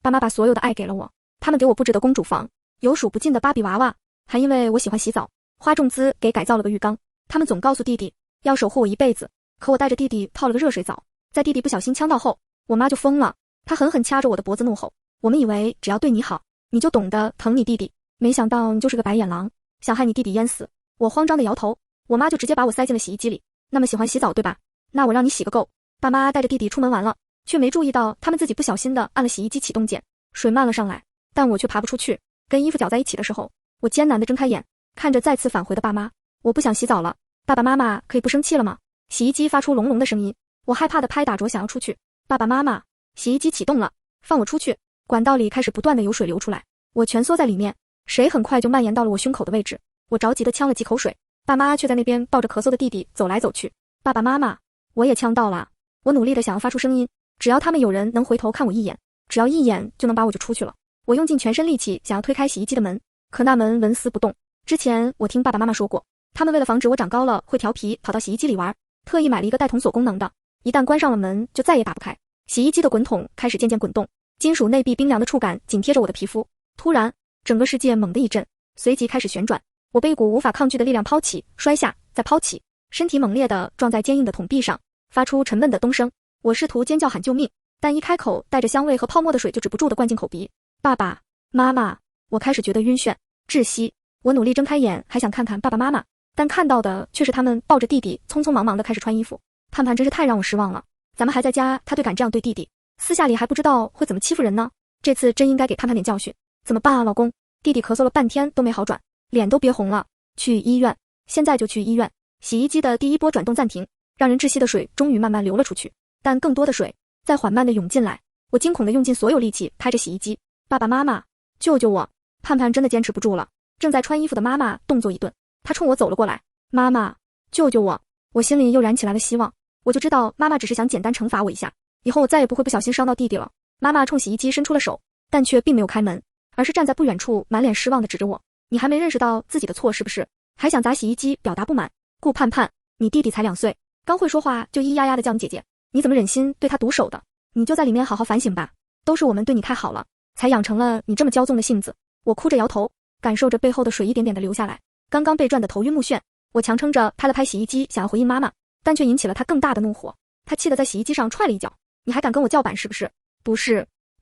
爸妈把所有的爱给了我，他们给我布置的公主房，有数不尽的芭比娃娃，还因为我喜欢洗澡，花重资给改造了个浴缸。他们总告诉弟弟要守护我一辈子，可我带着弟弟泡了个热水澡，在弟弟不小心呛到后，我妈就疯了，她狠狠掐着我的脖子怒吼，我们以为只要对你好，你就懂得疼你弟弟，没想到你就是个白眼狼，想害你弟弟淹死。我慌张的摇头，我妈就直接把我塞进了洗衣机里。那么喜欢洗澡对吧？那我让你洗个够。爸妈带着弟弟出门完了，却没注意到他们自己不小心的按了洗衣机启动键，水漫了上来，但我却爬不出去。跟衣服搅在一起的时候，我艰难地睁开眼，看着再次返回的爸妈。我不想洗澡了，爸爸妈妈可以不生气了吗？洗衣机发出隆隆的声音，我害怕地拍打着想要出去。爸爸妈妈，洗衣机启动了，放我出去。管道里开始不断的有水流出来，我蜷缩在里面，水很快就蔓延到了我胸口的位置。我着急地呛了几口水，爸妈却在那边抱着咳嗽的弟弟走来走去。爸爸妈妈，我也呛到了。我努力地想要发出声音，只要他们有人能回头看我一眼，只要一眼就能把我就出去了。我用尽全身力气想要推开洗衣机的门，可那门纹丝不动。之前我听爸爸妈妈说过，他们为了防止我长高了会调皮跑到洗衣机里玩，特意买了一个带铜锁功能的，一旦关上了门就再也打不开。洗衣机的滚筒开始渐渐滚动，金属内壁冰凉的触感紧贴着我的皮肤。突然，整个世界猛地一震，随即开始旋转。我被一股无法抗拒的力量抛起、摔下，再抛起，身体猛烈地撞在坚硬的桶壁上，发出沉闷的咚声。我试图尖叫喊救命，但一开口带着香味和泡沫的水就止不住地灌进口鼻。爸爸妈妈，我开始觉得晕眩、窒息。我努力睁开眼，还想看看爸爸妈妈，但看到的却是他们抱着弟弟匆匆忙忙地开始穿衣服。盼盼真是太让我失望了，咱们还在家，他对敢这样对弟弟，私下里还不知道会怎么欺负人呢。这次真应该给盼盼点教训。怎么办啊，老公？弟弟咳嗽了半天都没好转，脸都憋红了。去医院，现在就去医院。洗衣机的第一波转动暂停，让人窒息的水终于慢慢流了出去，但更多的水在缓慢地涌进来。我惊恐地用尽所有力气拍着洗衣机，爸爸妈妈，救救我！盼盼真的坚持不住了。正在穿衣服的妈妈动作一顿，她冲我走了过来，妈妈，救救我！我心里又燃起来了希望，我就知道妈妈只是想简单惩罚我一下，以后我再也不会不小心伤到弟弟了。妈妈冲洗衣机伸出了手，但却并没有开门，而是站在不远处满脸失望地指着我，你还没认识到自己的错是不是？还想砸洗衣机表达不满？顾盼盼，你弟弟才2岁，刚会说话就咿呀呀的叫你姐姐，你怎么忍心对他毒手的？你就在里面好好反省吧，都是我们对你太好了，才养成了你这么骄纵的性子。我哭着摇头，感受着背后的水一点点的流下来，刚刚被转得头晕目眩。我强撑着拍了拍洗衣机，想要回应妈妈，但却引起了她更大的怒火。她气得在洗衣机上踹了一脚，你还敢跟我叫板是不是？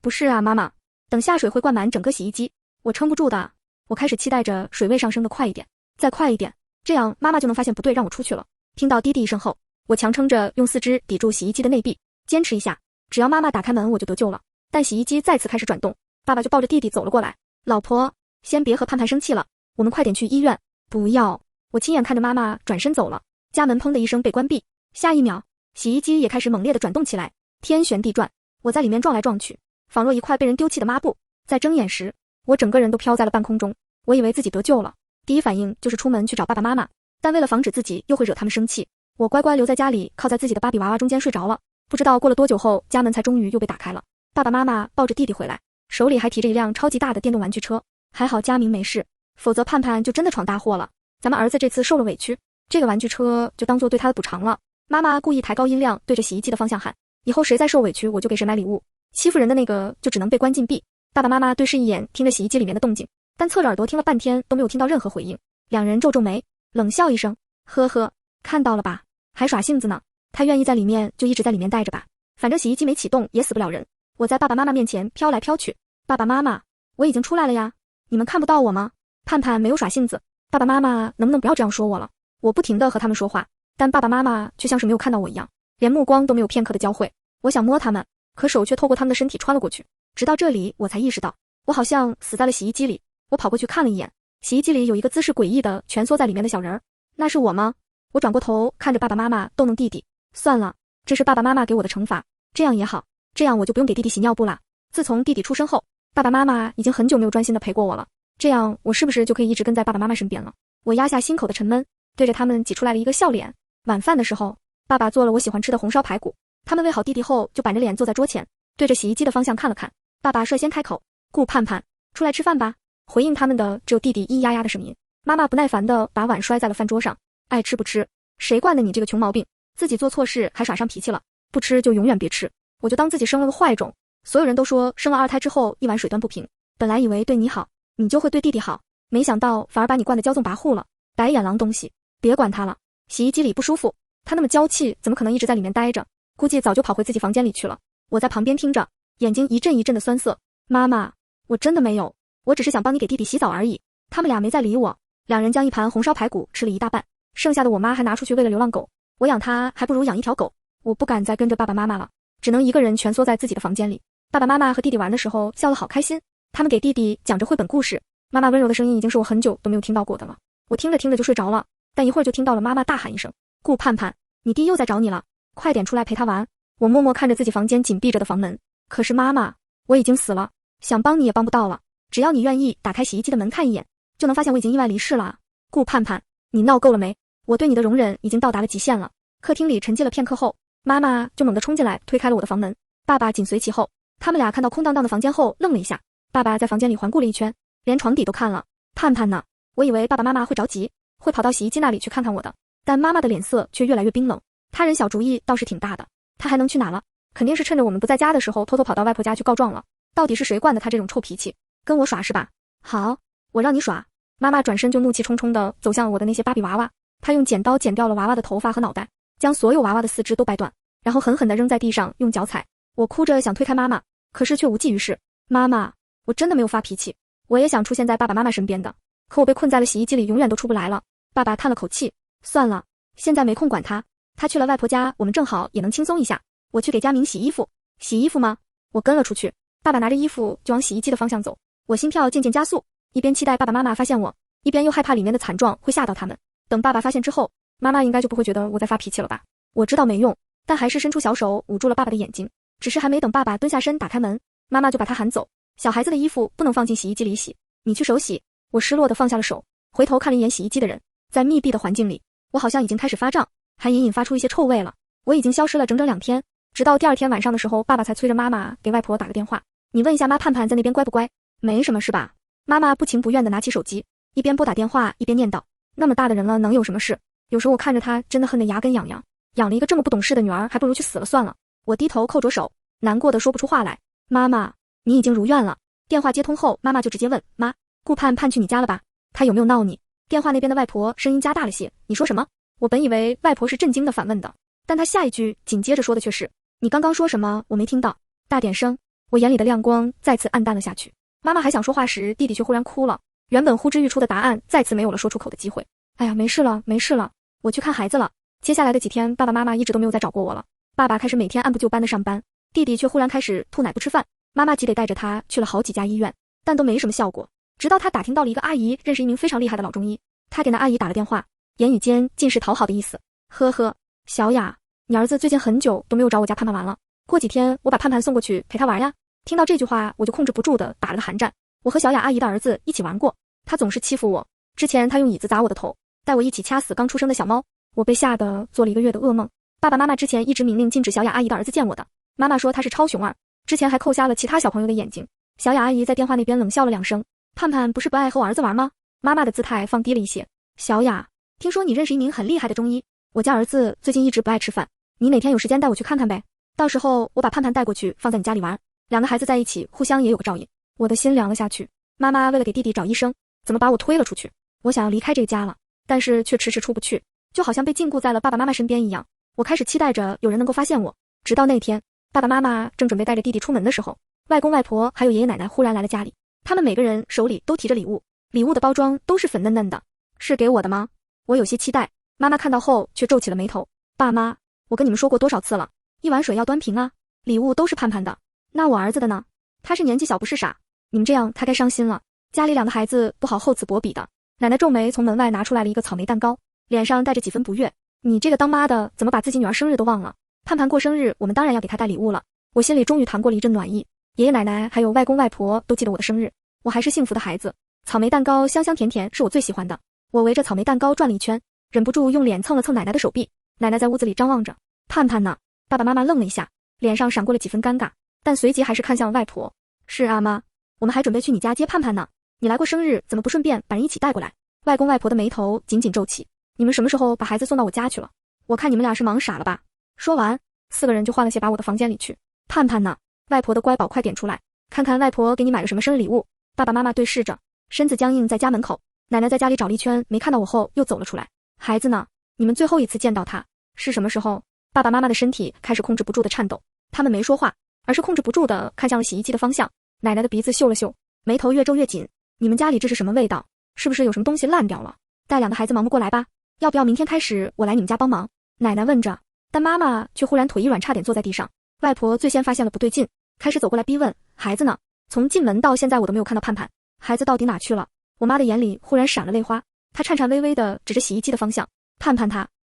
不是啊，妈妈，等下水会灌满整个洗衣机，我撑不住的。我开始期待着水位上升的快一点，再快一点，这样妈妈就能发现不对，让我出去了。听到滴滴一声后，我强撑着用4肢抵住洗衣机的内壁，坚持一下，只要妈妈打开门我就得救了。但洗衣机再次开始转动，爸爸就抱着弟弟走了过来。老婆，先别和盼盼生气了，我们快点去医院。不要！我亲眼看着妈妈转身走了，家门砰的一声被关闭，下一秒，洗衣机也开始猛烈地转动起来，天旋地转，我在里面撞来撞去，仿若一块被人丢弃的抹布。在睁眼时，我整个人都飘在了半空中，我以为自己得救了，第一反应就是出门去找爸爸妈妈，但为了防止自己又会惹他们生气，我乖乖留在家里，靠在自己的芭比娃娃中间睡着了。不知道过了多久后，家门才终于又被打开了。爸爸妈妈抱着弟弟回来，手里还提着一辆超级大的电动玩具车，还好佳明没事，否则盼盼就真的闯大祸了。咱们儿子这次受了委屈，这个玩具车就当做对他的补偿了。妈妈故意抬高音量对着洗衣机的方向喊，以后谁再受委屈我就给谁买礼物，欺负人的那个就只能被关禁闭。爸爸妈妈对视一眼，听着洗衣机里面的动静，但侧着耳朵听了半天都没有听到任何回应。两人皱皱眉，冷笑一声，呵呵，看到了吧，还耍性子呢。他愿意在里面就一直在里面待着吧，反正洗衣机没启动也死不了人。我在爸爸妈妈面前飘来飘去，爸爸妈妈，我已经出来了呀，你们看不到我吗？盼盼没有耍性子，爸爸妈妈能不能不要这样说我了？我不停地和他们说话，但爸爸妈妈却像是没有看到我一样，连目光都没有片刻的交汇。我想摸他们，可手却透过他们的身体穿了过去。直到这里我才意识到，我好像死在了洗衣机里。我跑过去看了一眼，洗衣机里有一个姿势诡异的蜷缩在里面的小人儿，那是我吗？我转过头看着爸爸妈妈逗弄弟弟，算了，这是爸爸妈妈给我的惩罚，这样也好，这样我就不用给弟弟洗尿布啦。自从弟弟出生后，爸爸妈妈已经很久没有专心的陪过我了，这样我是不是就可以一直跟在爸爸妈妈身边了？我压下心口的沉闷，对着他们挤出来了一个笑脸。晚饭的时候，爸爸做了我喜欢吃的红烧排骨，他们喂好弟弟后就板着脸坐在桌前，对着洗衣机的方向看了看。爸爸率先开口，顾盼盼，出来吃饭吧。回应他们的只有弟弟咿呀呀的声音。妈妈不耐烦地把碗摔在了饭桌上，爱吃不吃，谁惯的你这个穷毛病，自己做错事还耍上脾气了，不吃就永远别吃，我就当自己生了个坏种。所有人都说生了2胎之后一碗水端不平，本来以为对你好，你就会对弟弟好，没想到反而把你惯得骄纵跋扈了。白眼狼东西，别管他了。洗衣机里不舒服，他那么娇气，怎么可能一直在里面待着？估计早就跑回自己房间里去了。我在旁边听着，眼睛一阵一阵的酸涩。妈妈，我真的没有，我只是想帮你给弟弟洗澡而已。他们俩没再理我，两人将一盘红烧排骨吃了一大半，剩下的我妈还拿出去喂了流浪狗。我养它还不如养一条狗。我不敢再跟着爸爸妈妈了，只能一个人蜷缩在自己的房间里。爸爸妈妈和弟弟玩的时候笑得好开心，他们给弟弟讲着绘本故事。妈妈温柔的声音已经是我很久都没有听到过的了，我听着听着就睡着了，但一会儿就听到了妈妈大喊一声：顾盼盼，你弟又在找你了，快点出来陪他玩。我默默看着自己房间紧闭着的房门，可是妈妈，我已经死了，想帮你也帮不到了，只要你愿意打开洗衣机的门看一眼，就能发现我已经意外离世了。顾盼盼，你闹够了没？我对你的容忍已经到达了极限了。客厅里沉寂了片刻后，妈妈就猛地冲进来推开了我的房门，爸爸紧随其后。他们俩看到空荡荡的房间后愣了一下，爸爸在房间里环顾了一圈，连床底都看了。盼盼呢？我以为爸爸妈妈会着急，会跑到洗衣机那里去看看我的，但妈妈的脸色却越来越冰冷。他人小主意倒是挺大的，他还能去哪了？肯定是趁着我们不在家的时候偷偷跑到外婆家去告状了。到底是谁惯的他这种臭脾气？跟我耍是吧？好，我让你耍。妈妈转身就怒气冲冲地走向我的那些芭比娃娃，她用剪刀剪掉了娃娃的头发和脑袋，将所有娃娃的四肢都掰断，然后狠狠地扔在地上，用脚踩。我哭着想推开妈妈，可是却无济于事。妈妈，我真的没有发脾气，我也想出现在爸爸妈妈身边的，可我被困在了洗衣机里，永远都出不来了。爸爸叹了口气，算了，现在没空管他，他去了外婆家，我们正好也能轻松一下。我去给佳明洗衣服。洗衣服吗？我跟了出去，爸爸拿着衣服就往洗衣机的方向走，我心跳渐渐加速，一边期待爸爸妈妈发现我，一边又害怕里面的惨状会吓到他们。等爸爸发现之后，妈妈应该就不会觉得我在发脾气了吧？我知道没用，但还是伸出小手捂住了爸爸的眼睛。只是还没等爸爸蹲下身打开门，妈妈就把他喊走。小孩子的衣服不能放进洗衣机里洗，你去手洗。我失落地放下了手，回头看了一眼洗衣机的人，在密闭的环境里，我好像已经开始发胀，还隐隐发出一些臭味了。我已经消失了整整2天，直到第2天晚上的时候，爸爸才催着妈妈给外婆打个电话。你问一下妈盼盼在那边乖不乖？没什么是吧？妈妈不情不愿地拿起手机，一边拨打电话一边念叨：那么大的人了，能有什么事？有时候我看着他，真的恨得牙根痒痒。养了一个这么不懂事的女儿，还不如去死了算了。我低头扣着手，难过的说不出话来。妈妈，你已经如愿了。电话接通后，妈妈就直接问：妈，顾盼盼去你家了吧？他有没有闹你？电话那边的外婆声音加大了些：你说什么？我本以为外婆是震惊的反问的，但她下一句紧接着说的却是：你刚刚说什么？我没听到，大点声。我眼里的亮光再次暗淡了下去。妈妈还想说话时，弟弟却忽然哭了，原本呼之欲出的答案再次没有了说出口的机会。哎呀，没事了，没事了，我去看孩子了。接下来的几天，爸爸妈妈一直都没有再找过我了。爸爸开始每天按部就班的上班，弟弟却忽然开始吐奶不吃饭，妈妈急得带着他去了好几家医院，但都没什么效果。直到他打听到了一个阿姨认识一名非常厉害的老中医，他给那阿姨打了电话，言语间尽是讨好的意思。呵呵，小雅，你儿子最近很久都没有找我家盼盼玩了，过几天我把盼盼送过去陪他玩呀。听到这句话，我就控制不住的打了个寒战。我和小雅阿姨的儿子一起玩过，他总是欺负我。之前他用椅子砸我的头，带我一起掐死刚出生的小猫，我被吓得做了1个月的噩梦。爸爸妈妈之前一直明令禁止小雅阿姨的儿子见我的，妈妈说他是超雄儿，之前还扣瞎了其他小朋友的眼睛。小雅阿姨在电话那边冷笑了2声，盼盼不是不爱和我儿子玩吗？妈妈的姿态放低了一些。小雅，听说你认识一名很厉害的中医，我家儿子最近一直不爱吃饭，你哪天有时间带我去看看呗？到时候我把盼盼带过去放在你家里玩，2个孩子在一起互相也有个照应。我的心凉了下去。妈妈为了给弟弟找医生，怎么把我推了出去？我想要离开这个家了，但是却迟迟出不去，就好像被禁锢在了爸爸妈妈身边一样。我开始期待着有人能够发现我，直到那天，爸爸妈妈正准备带着弟弟出门的时候，外公外婆还有爷爷奶奶忽然来了家里，他们每个人手里都提着礼物，礼物的包装都是粉嫩嫩的。是给我的吗？我有些期待。妈妈看到后却皱起了眉头。爸妈，我跟你们说过多少次了，一碗水要端平啊，礼物都是盼盼的。那我儿子的呢？他是年纪小不是傻，你们这样他该伤心了。家里2个孩子不好厚此薄彼的。奶奶皱眉从门外拿出来了一个草莓蛋糕，脸上带着几分不悦。你这个当妈的怎么把自己女儿生日都忘了？盼盼过生日，我们当然要给她带礼物了。我心里终于弹过了一阵暖意。爷爷奶奶还有外公外婆都记得我的生日，我还是幸福的孩子。草莓蛋糕香香甜甜，是我最喜欢的。我围着草莓蛋糕转了一圈，忍不住用脸蹭了蹭奶奶的手臂。奶奶在屋子里张望着。盼盼呢？爸爸妈妈愣了一下，脸上闪过了几分尴尬，但随即还是看向了外婆。是啊妈，我们还准备去你家接盼盼呢。你来过生日，怎么不顺便把人一起带过来？外公外婆的眉头紧紧皱起。你们什么时候把孩子送到我家去了？我看你们俩是忙傻了吧？说完，4个人就换了鞋把我的房间里去。盼盼呢？外婆的乖宝快点出来，看看外婆给你买了什么生日礼物。爸爸妈妈对视着，身子僵硬在家门口。奶奶在家里找了一圈，没看到我后又走了出来。孩子呢？你们最后一次见到他是什么时候？爸爸妈妈的身体开始控制不住的颤抖，他们没说话，而是控制不住的看向了洗衣机的方向。奶奶的鼻子嗅了嗅，眉头越皱越紧。你们家里这是什么味道？是不是有什么东西烂掉了？带两个孩子忙不过来吧？要不要明天开始我来你们家帮忙？奶奶问着，但妈妈却忽然腿一软，差点坐在地上。外婆最先发现了不对劲，开始走过来逼问，孩子呢？从进门到现在我都没有看到盼盼，孩子到底哪去了？我妈的眼里忽然闪了泪花，她颤颤巍巍地指着洗衣机的方向，盼盼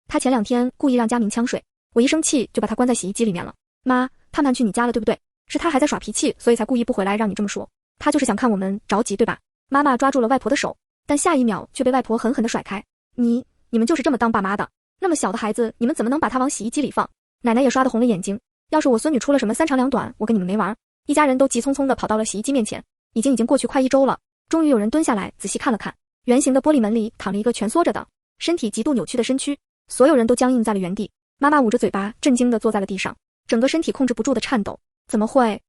她前2天故意让佳明呛水，我一生气就把他关在洗衣机里面了。妈，盼盼去你家了对不对？是他还在耍脾气，所以才故意不回来让你这么说，他就是想看我们着急对吧？妈妈抓住了外婆的手，但下一秒却被外婆狠狠地甩开。你们就是这么当爸妈的？那么小的孩子你们怎么能把他往洗衣机里放？奶奶也刷得红了眼睛，要是我孙女出了什么3长2短，我跟你们没完。一家人都急匆匆地跑到了洗衣机面前，已经过去快1周了，终于有人蹲下来仔细看了看，圆形的玻璃门里躺了一个蜷缩着的身体极度扭曲的身躯，所有人都僵硬在了原地。妈妈捂着嘴巴震惊地坐在了地上，整个身体控制不住的颤抖。怎么会？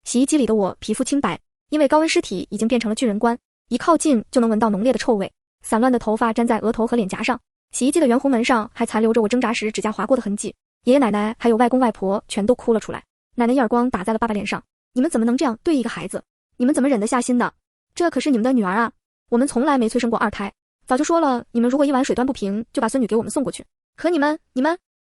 洗衣机里的我皮肤清白，因为高温尸体已经变成了巨人观，一靠近就能闻到浓烈的臭味。散乱的头发粘在额头和脸颊上，洗衣机的圆红门上还残留着我挣扎时指甲划过的痕迹。爷爷奶奶还有外公外婆全都哭了出来。奶奶一耳光打在了爸爸脸上，你们怎么能这样对一个孩子？你们怎么忍得下心的？这可是你们的女儿啊，我们从来没催生过2胎，早就说了，你们如果一碗水端不平，就把孙女给我们送过去。可你们，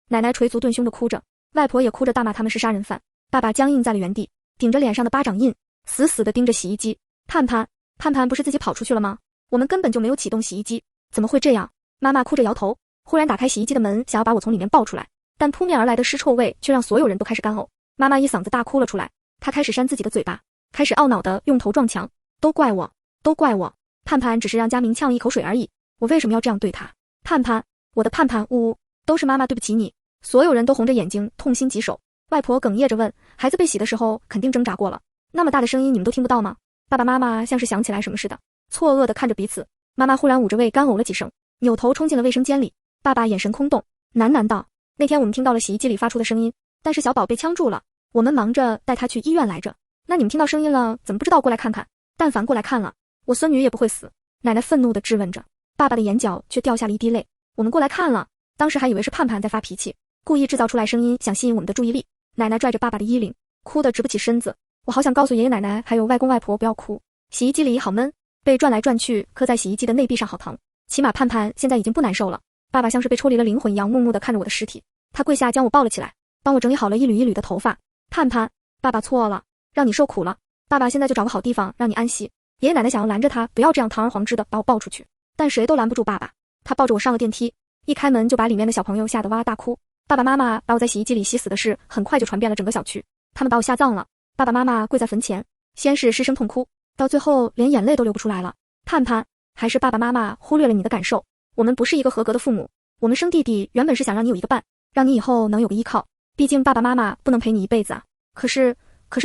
奶奶捶足顿胸的哭着，外婆也哭着大骂他们是杀人犯。爸爸僵硬在了原地，顶着脸上的巴掌印，死死地盯着洗衣机。盼盼不是自己跑出去了吗？我们根本就没有启动洗衣机，怎么会这样？妈妈哭着摇头，忽然打开洗衣机的门，想要把我从里面抱出来，但扑面而来的尸臭味却让所有人都开始干呕。妈妈一嗓子大哭了出来，她开始扇自己的嘴巴，开始懊恼地用头撞墙。都怪我，盼盼只是让佳明呛了一口水而已，我为什么要这样对他？盼盼，我的盼盼，呜呜，都是妈妈对不起你。所有人都红着眼睛，痛心疾首。外婆哽咽着问，孩子被洗的时候肯定挣扎过了，那么大的声音你们都听不到吗？爸爸妈妈像是想起来什么似的，错愕地看着彼此。妈妈忽然捂着胃干呕了几声，扭头冲进了卫生间里。爸爸眼神空洞，喃喃道，那天我们听到了洗衣机里发出的声音，但是小宝被呛住了，我们忙着带他去医院来着。那你们听到声音了，怎么不知道过来看看？但凡过来看了，我孙女也不会死。奶奶愤怒地质问着，爸爸的眼角却掉下了一滴泪。我们过来看了，当时还以为是盼盼在发脾气，故意制造出来声音想吸引我们的注意力。奶奶拽着爸爸的衣领，哭得直不起身子。我好想告诉爷爷奶奶还有外公外婆不要哭。洗衣机里好闷，被转来转去，磕在洗衣机的内壁上好疼。起码盼盼现在已经不难受了。爸爸像是被抽离了灵魂一样，木木地看着我的尸体。他跪下将我抱了起来，帮我整理好了一缕一缕的头发。盼盼，爸爸错了，让你受苦了。爸爸现在就找个好地方让你安息。爷爷奶奶想要拦着他不要这样堂而皇之的把我抱出去，但谁都拦不住爸爸。他抱着我上了电梯，一开门就把里面的小朋友吓得哇哇大哭。爸爸妈妈把我在洗衣机里洗死的事很快就传遍了整个小区，他们把我吓葬了。爸爸妈妈跪在坟前，先是失声痛哭，到最后连眼泪都流不出来了。盼盼，还是爸爸妈妈忽略了你的感受，我们不是一个合格的父母。我们生弟弟原本是想让你有一个伴，让你以后能有个依靠，毕竟爸爸妈妈不能陪你一辈子啊。可是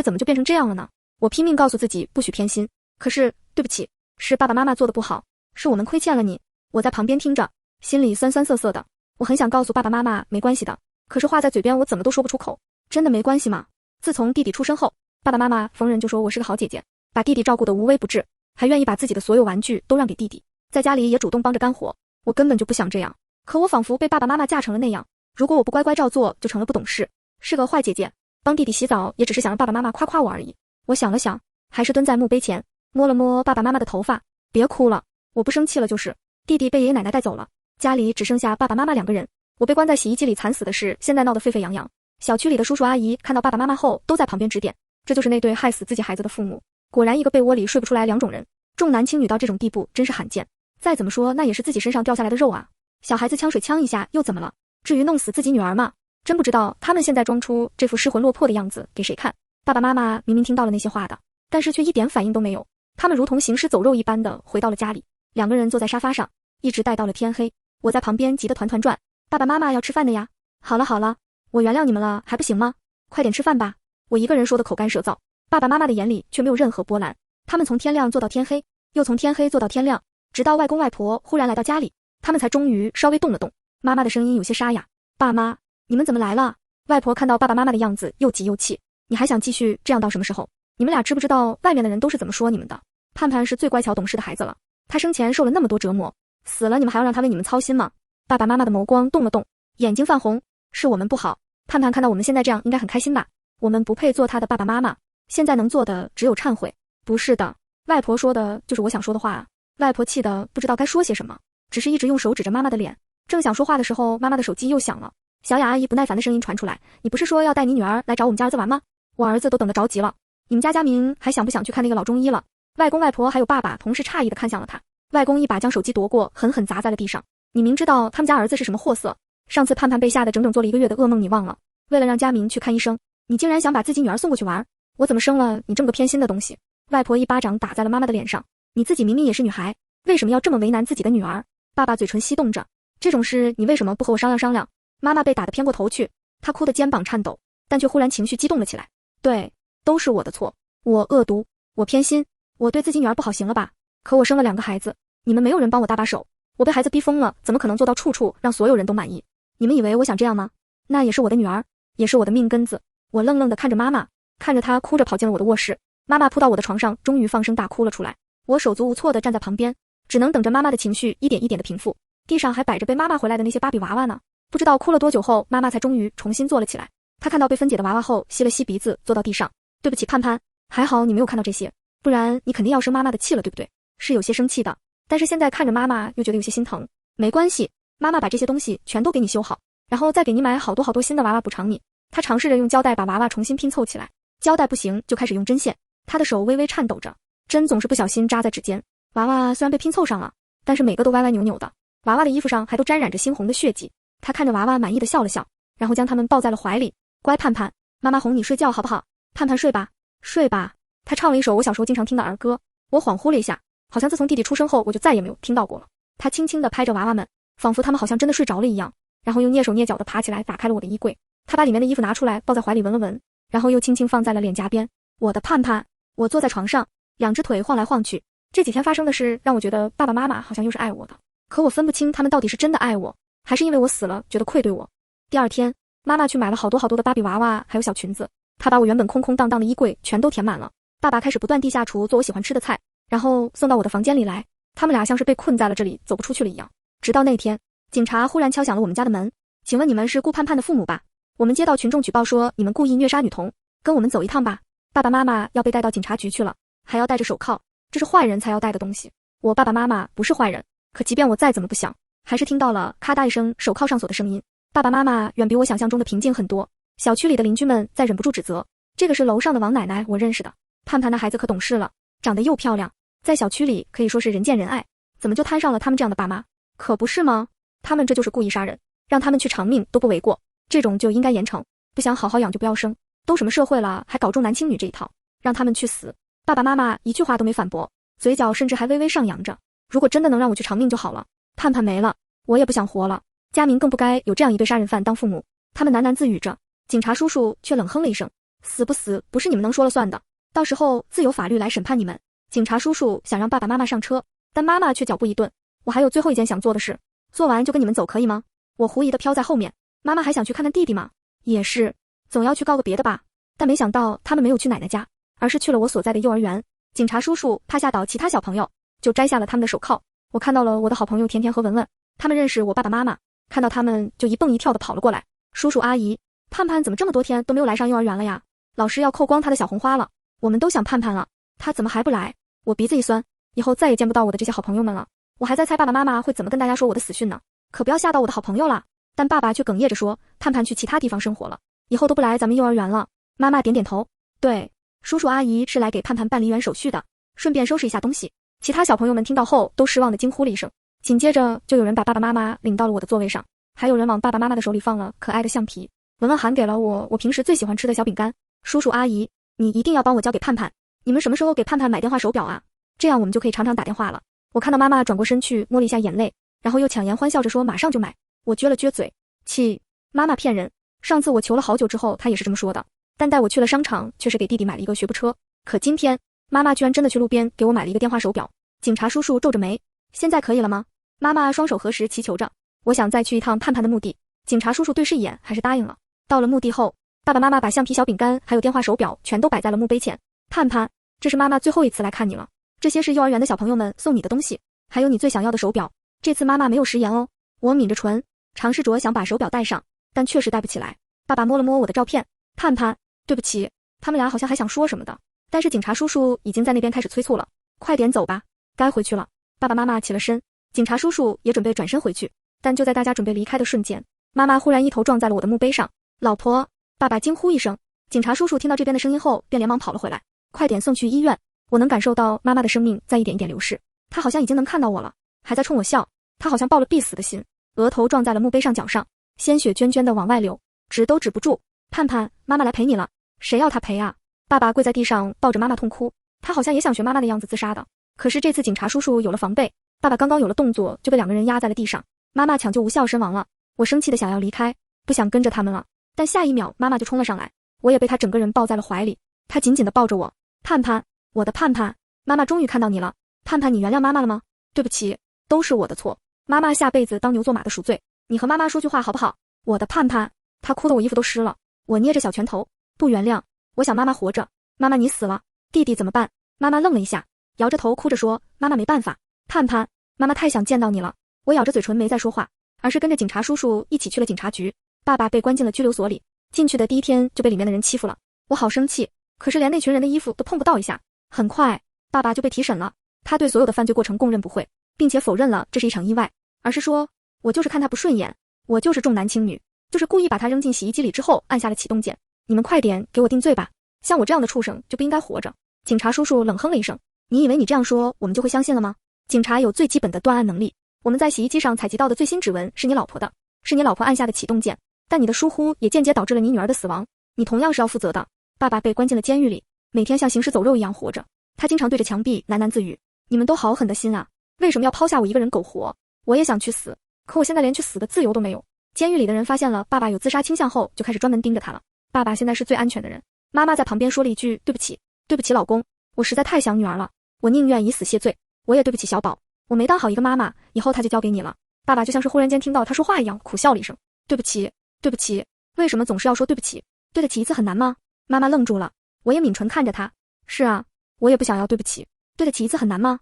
怎么就变成这样了呢？我拼命告诉自己不许偏心，可是对不起，是爸爸妈妈做的不好，是我们亏欠了你。我在旁边听着，心里酸酸涩涩的。我很想告诉爸爸妈妈没关系的，可是话在嘴边我怎么都说不出口。真的没关系吗？自从弟弟出生后，爸爸妈妈逢人就说我是个好姐姐，把弟弟照顾得无微不至，还愿意把自己的所有玩具都让给弟弟，在家里也主动帮着干活。我根本就不想这样，可我仿佛被爸爸妈妈架成了那样，如果我不乖乖照做，就成了不懂事，是个坏姐姐。帮弟弟洗澡也只是想让爸爸妈妈夸夸我而已。我想了想，还是蹲在墓碑前，摸了摸爸爸妈妈的头发。别哭了，我不生气了就是。弟弟被爷爷奶奶带走了，家里只剩下爸爸妈妈2个人。我被关在洗衣机里惨死的事，现在闹得沸沸扬扬。小区里的叔叔阿姨看到爸爸妈妈后，都在旁边指点，这就是那对害死自己孩子的父母。果然一个被窝里睡不出来2种人，重男轻女到这种地步真是罕见。再怎么说那也是自己身上掉下来的肉啊，小孩子呛水呛一下又怎么了？至于弄死自己女儿吗？真不知道他们现在装出这副失魂落魄的样子给谁看。爸爸妈妈明明听到了那些话的，但是却一点反应都没有。他们如同行尸走肉一般的回到了家里，2个人坐在沙发上，一直待到了天黑。我在旁边急得团团转，爸爸妈妈要吃饭的呀。好了，我原谅你们了，还不行吗？快点吃饭吧。我一个人说的口干舌燥，爸爸妈妈的眼里却没有任何波澜。他们从天亮坐到天黑，又从天黑坐到天亮，直到外公外婆忽然来到家里，他们才终于稍微动了动。妈妈的声音有些沙哑，爸妈，你们怎么来了？外婆看到爸爸妈妈的样子又急又气，你还想继续这样到什么时候？你们俩知不知道外面的人都是怎么说你们的？盼盼是最乖巧懂事的孩子了，他生前受了那么多折磨，死了你们还要让他为你们操心吗？爸爸妈妈的眸光动了动，眼睛泛红。是我们不好，盼盼看到我们现在这样应该很开心吧？我们不配做他的爸爸妈妈，现在能做的只有忏悔。不是的，外婆说的就是我想说的话啊。外婆气得不知道该说些什么，只是一直用手指着妈妈的脸。正想说话的时候，妈妈的手机又响了。小雅阿姨不耐烦的声音传出来，你不是说要带你女儿来找我们家儿子玩吗？我儿子都等得着急了。你们家佳明还想不想去看那个老中医了？外公外婆还有爸爸同时诧异地看向了他。外公一把将手机夺过，狠狠砸在了地上。你明知道他们家儿子是什么货色，上次盼盼被吓得整整做了1个月的噩梦，你忘了？为了让佳明去看医生，你竟然想把自己女儿送过去玩，我怎么生了你这么个偏心的东西？外婆一巴掌打在了妈妈的脸上。你自己明明也是女孩，为什么要这么为难自己的女儿？爸爸嘴唇翕动着，这种事你为什么不和我商量商量？妈妈被打得偏过头去，她哭得肩膀颤抖，但却忽然情绪激动了起来。对，都是我的错，我恶毒，我偏心，我对自己女儿不好行了吧？可我生了2个孩子，你们没有人帮我搭把手，我被孩子逼疯了，怎么可能做到处处让所有人都满意？你们以为我想这样吗？那也是我的女儿，也是我的命根子。我愣愣地看着妈妈，看着她哭着跑进了我的卧室。妈妈扑到我的床上，终于放声大哭了出来。我手足无措地站在旁边，只能等着妈妈的情绪一点一点地平复。地上还摆着被妈妈回来的那些芭比娃娃呢，不知道哭了多久后，妈妈才终于重新坐了起来。她看到被分解的娃娃后，吸了吸鼻子，坐到地上。对不起盼盼，还好你没有看到这些，不然你肯定要生妈妈的气了，对不对？是有些生气的，但是现在看着妈妈又觉得有些心疼。没关系，妈妈把这些东西全都给你修好，然后再给你买好多好多新的娃娃补偿你。她尝试着用胶带把娃娃重新拼凑起来，胶带不行就开始用针线，她的手微微颤抖着，针总是不小心扎在指尖。娃娃虽然被拼凑上了，但是每个都歪歪扭扭的，娃娃的衣服上还都沾染着猩红的血迹。她看着娃娃满意的笑了笑，然后将它们抱在了怀里。乖盼盼，妈妈哄你睡觉好不好？盼盼睡吧，睡吧。她唱了一首我小时候经常听的儿歌，我恍惚了一下，好像自从弟弟出生后我就再也没有听到过了。她轻轻地拍着娃娃们，仿佛他们好像真的睡着了一样，然后又蹑手蹑脚地爬起来打开了我的衣柜。她把里面的衣服拿出来抱在怀里闻了闻，然后又轻轻放在了脸颊边。我的盼盼，我坐在床上，2只腿晃来晃去。这几天发生的事让我觉得爸爸妈妈好像又是爱我的，可我分不清他们到底是真的爱我，还是因为我死了觉得愧对我。第2天，妈妈去买了好多好多的芭比娃娃还有小裙子，她把我原本空空荡荡的衣柜全都填满了。爸爸开始不断地下厨做我喜欢吃的菜，然后送到我的房间里来。他们俩像是被困在了这里走不出去了一样。直到那天，警察忽然敲响了我们家的门。请问你们是顾盼盼的父母吧？我们接到群众举报说你们故意虐杀女童，跟我们走一趟吧。爸爸妈妈要被带到警察局去了，还要戴着手铐，这是坏人才要戴的东西。我爸爸妈妈不是坏人，可即便我再怎么不想，还是听到了咔嗒一声手铐上锁的声音。爸爸妈妈远比我想象中的平静很多。小区里的邻居们在忍不住指责，这个是楼上的王奶奶，我认识的。盼盼的孩子可懂事了，长得又漂亮，在小区里可以说是人见人爱，怎么就摊上了他们这样的爸妈？可不是吗？他们这就是故意杀人，让他们去偿命都不为过，这种就应该严惩。不想好好养就不要生，都什么社会了还搞重男轻女这一套，让他们去死。爸爸妈妈一句话都没反驳，嘴角甚至还微微上扬着。如果真的能让我去偿命就好了。盼盼没了，我也不想活了。佳明更不该有这样一对杀人犯当父母。他们喃喃自语着，警察叔叔却冷哼了一声，死不死不是你们能说了算的，到时候自有法律来审判你们。警察叔叔想让爸爸妈妈上车，但妈妈却脚步一顿，我还有最后一件想做的事，做完就跟你们走可以吗？我狐疑地飘在后面。妈妈还想去看看弟弟吗？也是，总要去告个别的吧。但没想到他们没有去奶奶家，而是去了我所在的幼儿园。警察叔叔怕吓倒其他小朋友，就摘下了他们的手铐。我看到了我的好朋友甜甜和文文，他们认识我爸爸妈妈，看到他们就一蹦一跳地跑了过来。叔叔阿姨，盼盼怎么这么多天都没有来上幼儿园了呀？老师要扣光他的小红花了，我们都想盼盼了，他怎么还不来？我鼻子一酸，以后再也见不到我的这些好朋友们了。我还在猜爸爸妈妈会怎么跟大家说我的死讯呢，可不要吓到我的好朋友了。但爸爸却哽咽着说，盼盼去其他地方生活了，以后都不来咱们幼儿园了。妈妈点点头，对，叔叔阿姨是来给盼盼办离园手续的，顺便收拾一下东西。其他小朋友们听到后都失望地惊呼了一声，紧接着就有人把爸爸妈妈领到了我的座位上，还有人往爸爸妈妈的手里放了可爱的橡皮。文文还给了我平时最喜欢吃的小饼干。叔叔阿姨，你一定要帮我交给盼盼，你们什么时候给盼盼买电话手表啊？这样我们就可以常常打电话了。我看到妈妈转过身去摸了一下眼泪，然后又强颜欢笑着说马上就买。我撅了撅嘴，气，妈妈骗人，上次我求了好久之后她也是这么说的，但带我去了商场却是给弟弟买了一个学步车，可今天妈妈居然真的去路边给我买了一个电话手表。警察叔叔皱着眉，现在可以了吗？妈妈双手合十祈求着，我想再去一趟盼盼的墓地。警察叔叔对视一眼还是答应了。到了墓地后，爸爸妈妈把橡皮小饼干还有电话手表全都摆在了墓碑前。盼盼，这是妈妈最后一次来看你了，这些是幼儿园的小朋友们送你的东西，还有你最想要的手表。这次妈妈没有食言哦。我抿着唇，尝试着想把手表戴上，但确实戴不起来。爸爸摸了摸我的照片，盼盼，对不起。他们俩好像还想说什么的，但是警察叔叔已经在那边开始催促了，快点走吧，该回去了。爸爸妈妈起了身，警察叔叔也准备转身回去，但就在大家准备离开的瞬间，妈妈忽然一头撞在了我的墓碑上。老婆！爸爸惊呼一声。警察叔叔听到这边的声音后，便连忙跑了回来，快点送去医院。我能感受到妈妈的生命在一点一点流逝，她好像已经能看到我了，还在冲我笑。她好像抱了必死的心，额头撞在了墓碑上角上，鲜血涓涓的往外流，止都止不住。盼盼，妈妈来陪你了。谁要她陪啊？爸爸跪在地上抱着妈妈痛哭，他好像也想学妈妈的样子自杀的。可是这次警察叔叔有了防备，爸爸刚刚有了动作就被两个人压在了地上，妈妈抢救无效身亡了。我生气的想要离开，不想跟着他们了，但下一秒妈妈就冲了上来，我也被她整个人抱在了怀里，她紧紧地抱着我。盼盼，我的盼盼，妈妈终于看到你了。盼盼，你原谅妈妈了吗？对不起，都是我的错，妈妈下辈子当牛做马的赎罪，你和妈妈说句话好不好？我的盼盼。她哭得我衣服都湿了，我捏着小拳头，不原谅，我想妈妈活着。妈妈你死了，弟弟怎么办？妈妈愣了一下，摇着头哭着说，妈妈没办法。盼盼，妈妈太想见到你了。我咬着嘴唇没再说话，而是跟着警察叔叔一起去了警察局。爸爸被关进了拘留所里，进去的第一天就被里面的人欺负了，我好生气，可是连那群人的衣服都碰不到一下。很快爸爸就被提审了，他对所有的犯罪过程供认不讳，并且否认了这是一场意外，而是说我就是看他不顺眼，我就是重男轻女，就是故意把他扔进洗衣机里之后按下了启动键，你们快点给我定罪吧，像我这样的畜生就不应该活着。警察叔叔冷哼了一声，你以为你这样说我们就会相信了吗？警察有最基本的断案能力，我们在洗衣机上采集到的最新指纹是你老婆的，是你老婆按下的启动键，但你的疏忽也间接导致了你女儿的死亡，你同样是要负责的。爸爸被关进了监狱里，每天像行尸走肉一样活着，他经常对着墙壁喃喃自语，你们都好狠的心啊，为什么要抛下我一个人苟活？我也想去死，可我现在连去死的自由都没有。监狱里的人发现了爸爸有自杀倾向后，就开始专门盯着他了。爸爸现在是最安全的人。妈妈在旁边说了一句，对不起，对不起老公，我实在太想女儿了，我宁愿以死谢罪。我也对不起小宝，我没当好一个妈妈，以后他就交给你了。爸爸就像是忽然间听到他说话一样，苦笑了一声，对不起，对不起，为什么总是要说对不起？对得起一次很难吗？妈妈愣住了，我也抿唇看着他，是啊，我也不想要对不起，对得起一次很难吗？